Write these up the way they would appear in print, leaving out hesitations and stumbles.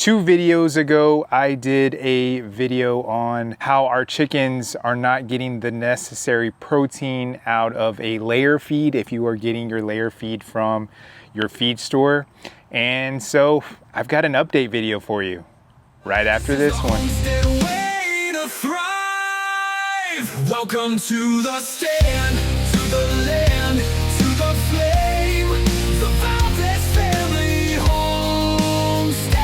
2 videos ago, I did a video on how our chickens are not getting the necessary protein out of a layer feed if you are getting your layer feed from your feed store. And so I've got an update video for you right after this one. Welcome to the stand, to the land, to the flame, the Valdez family homestead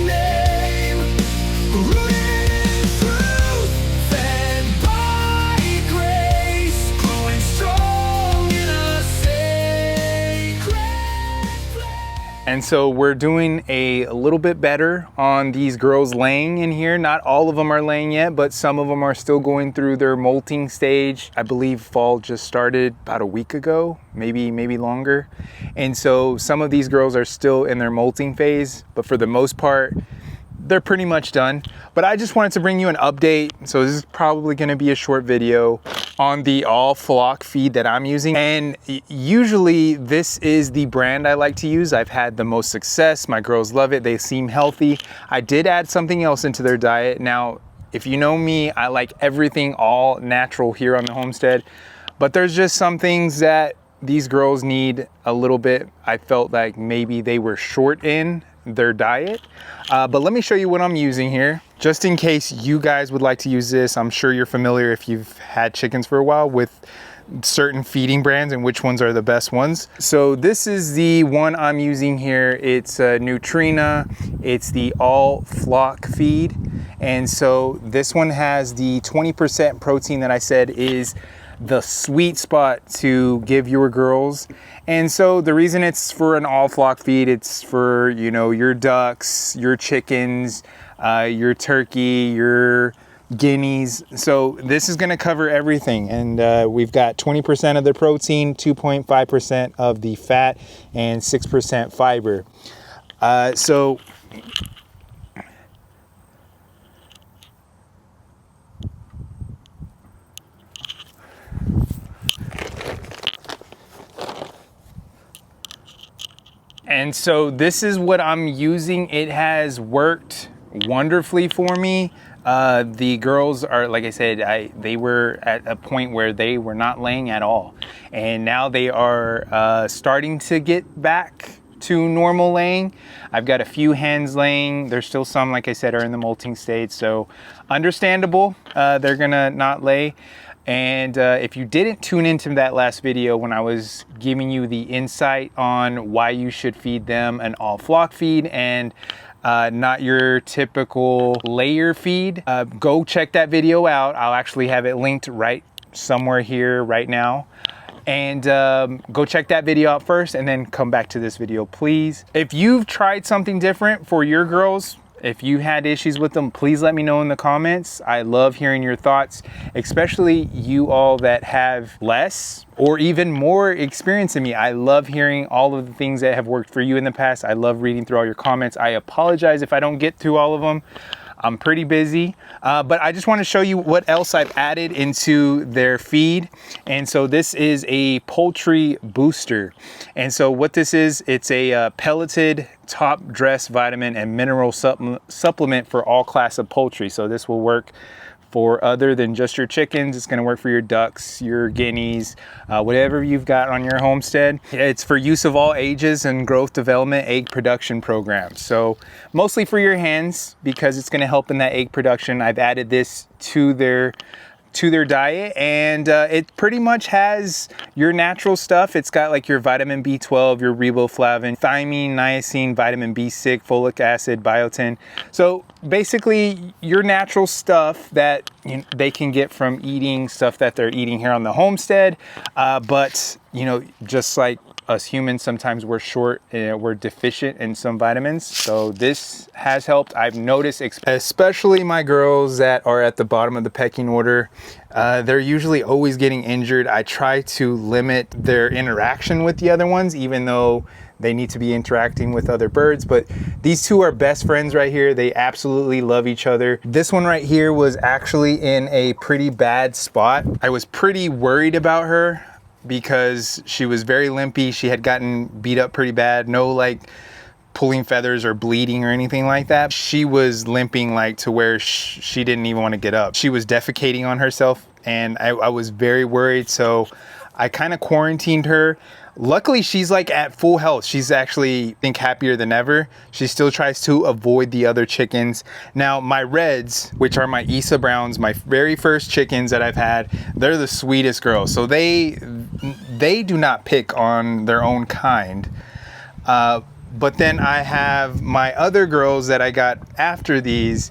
name. Rooted in truth, fed by grace, growing strong in a sacred flame. And so we're doing a little bit better on these girls laying in here. Not all of them are laying yet, but some of them are still going through their molting stage. I believe fall just started about a week ago, maybe longer. And so some of these girls are still in their molting phase, but for the most part, they're pretty much done. But I just wanted to bring you an update. So this is probably gonna be a short video on the All Flock feed that I'm using. And usually this is the brand I like to use. I've had the most success. My girls love it. They seem healthy. I did add something else into their diet. Now, if you know me, I like everything all natural here on the homestead, but there's just some things that these girls need a little bit. I felt like maybe they were short in their diet, but let me show you what I'm using here just in case you guys would like to use this. I'm sure you're familiar, if you've had chickens for a while, with certain feeding brands and which ones are the best ones. So this is the one I'm using here. It's Nutrena. It's the All Flock Feed, and so this one has the 20% protein that I said is the sweet spot to give your girls. And so the reason it's for an all flock feed, it's for, you know, your ducks, your chickens, your turkey, your guineas. So this is going to cover everything. And we've got 20% of the protein, 2.5% of the fat, and 6% fiber. And so this is what I'm using. It has worked wonderfully for me. The girls are, like I said, they were at a point where they were not laying at all. And now they are starting to get back to normal laying. I've got a few hens laying. There's still some, like I said, are in the molting stage. So understandable, they're gonna not lay. And if you didn't tune into that last video when I was giving you the insight on why you should feed them an all flock feed and not your typical layer feed, go check that video out. I'll actually have it linked right somewhere here right now. And go check that video out first and then come back to this video, please. If you've tried something different for your girls, if you had issues with them, please let me know in the comments. I love hearing your thoughts, especially you all that have less or even more experience than me. I love hearing all of the things that have worked for you in the past. I love reading through all your comments. I apologize if I don't get through all of them. I'm pretty busy, but I just want to show you what else I've added into their feed. And so this is a poultry booster. And so what this is, it's a pelleted top dress vitamin and mineral supplement for all class of poultry. So this will work for other than just your chickens. It's gonna work for your ducks, your guineas, whatever you've got on your homestead. It's for use of all ages and growth development egg production programs. So mostly for your hens because it's gonna help in that egg production. I've added this to their diet, and it pretty much has your natural stuff. It's got like your vitamin B12, your riboflavin, thiamine, niacin, vitamin B6, folic acid, biotin. So basically your natural stuff that they can get from eating stuff that they're eating here on the homestead. But you know, just like us humans, sometimes we're short, we're deficient in some vitamins. So this has helped. I've noticed, especially my girls that are at the bottom of the pecking order, they're usually always getting injured. I try to limit their interaction with the other ones, even though they need to be interacting with other birds. But these two are best friends right here. They absolutely love each other. This one right here was actually in a pretty bad spot. I was pretty worried about her because she was very limpy. She had gotten beat up pretty bad. No like pulling feathers or bleeding or anything like that. She was limping like to where she didn't even want to get up. She was defecating on herself, and I was very worried. So I kind of quarantined her. Luckily, she's like at full health. She's actually, I think, happier than ever. She still tries to avoid the other chickens. Now, my reds, which are my Isa Browns, my very first chickens that I've had, they're the sweetest girls. So they do not pick on their own kind. But then I have my other girls that I got after these.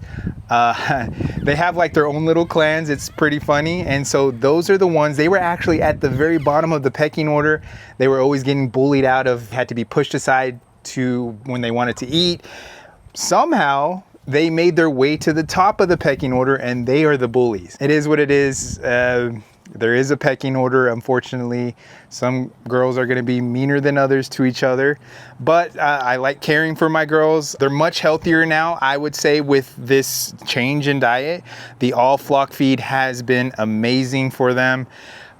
They have like their own little clans. It's pretty funny. And so those are the ones, they were actually at the very bottom of the pecking order. They were always getting bullied out of, had to be pushed aside to when they wanted to eat. Somehow they made their way to the top of the pecking order, and they are the bullies. It is what it is. There is a pecking order, unfortunately. Some girls are gonna be meaner than others to each other, but I like caring for my girls. They're much healthier now, I would say, with this change in diet. The All Flock Feed has been amazing for them.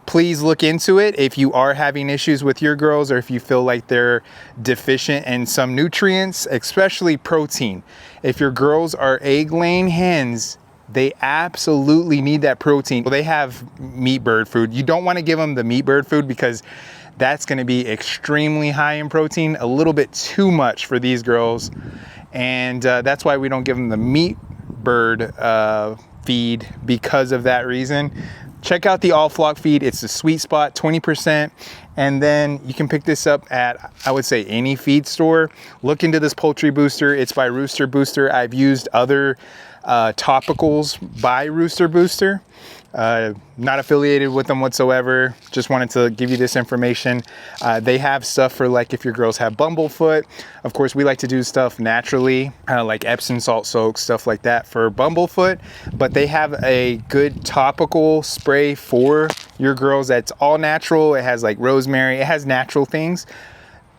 Please look into it if you are having issues with your girls, or if you feel like they're deficient in some nutrients, especially protein. If your girls are egg-laying hens, they absolutely need that protein. Well, they have meat bird food. You don't want to give them the meat bird food because that's going to be extremely high in protein, a little bit too much for these girls. And that's why we don't give them the meat bird feed, because of that reason. Check out the All Flock Feed. It's the sweet spot, 20%. And then you can pick this up at, I would say, any feed store. Look into this poultry booster. It's by Rooster Booster. I've used other topicals by Rooster Booster. Not affiliated with them whatsoever. Just wanted to give you this information. They have stuff for, like, if your girls have bumblefoot. Of course, we like to do stuff naturally, like Epsom salt soaks, stuff like that for bumblefoot. But they have a good topical spray for your girls that's all natural. It has like rosemary. It has natural things.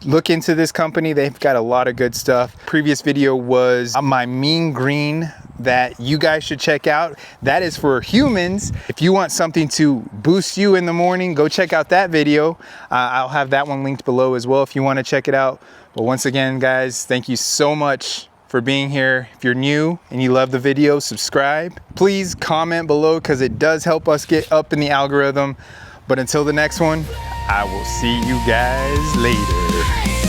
Look into this company. They've got a lot of good stuff. Previous video was my mean green that you guys should check out. That is for humans. If you want something to boost you in the morning, go check out that video. I'll have that one linked below as well if you want to check it out. But once again, guys, thank you so much for being here. If you're new and you love the video, subscribe. Please comment below, because it does help us get up in the algorithm. But until the next one, I will see you guys later.